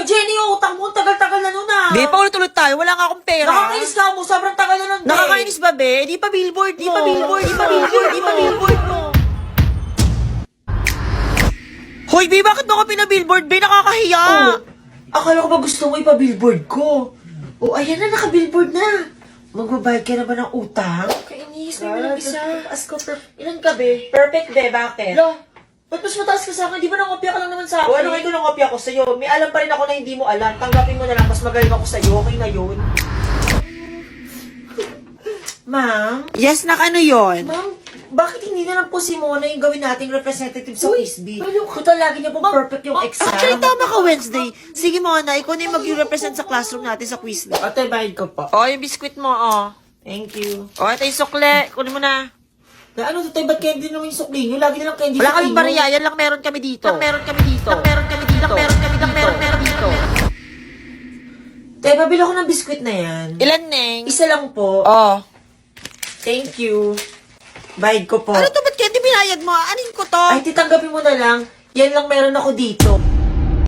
Jenny, yung utang mo, tagal-tagal na nun ah. Be, paulit-ulit tayo. Wala nga akong pera. Nakakainis ka mo, sobrang tagal na nun, be. Nakakainis ba, be? Di pa billboard, di pa No. billboard, di pa billboard, di pa billboard mo. Hoy, be, bakit mo ka pinabillboard, be? Nakakahiya. Oh, akala ko ba gusto mo ipa-billboard ko? Oh, ayan na, naka-billboard na. Magbabayad ka na ba ng utang? Kainis, may walang isa. As ko, Ilan ka, be? perfect, be, bakit? Lo, ba't mas mataas ka sa akin? Di ba nangopya ka lang naman sa akin? O ano kayo nang kopya ko sa'yo? May alam pa rin ako na hindi mo alam. Tanggapin mo na lang, mas magaling ako sa'yo. Okay na yun. Ma'am? Yes, nakano yun? Ma'am, bakit hindi na lang po si Mona yung gawin nating representative sa Quizbee? balo ka. Total, lagi niya po perfect yung exam. Actually, tama ka, Wednesday. Sige, Mona, ikaw na yung mag-represent sa classroom natin sa quiz. Ate, bayad ko po. Oh, yung biskwit mo, oh. Thank you. Oh, ito yung sukle. Kunin mo na. Na ano, Tatay, ba't candy naman yung sukli nyo? Lagi na lang candy Wala sa kaming inyo. bariya. Yan lang meron kami dito. Lang meron kami dito. Lang meron kami dito. Lang meron kami dito. Lang meron dito. Tay, pabili ko ng biskwit na yan. Ilan, Neng? Isa lang po. Oh. Thank you. Bayad ko po. Ano to? Ba't candy binayad mo? Anin ko to? Ay, titanggapin mo na lang. Yan lang meron ako dito.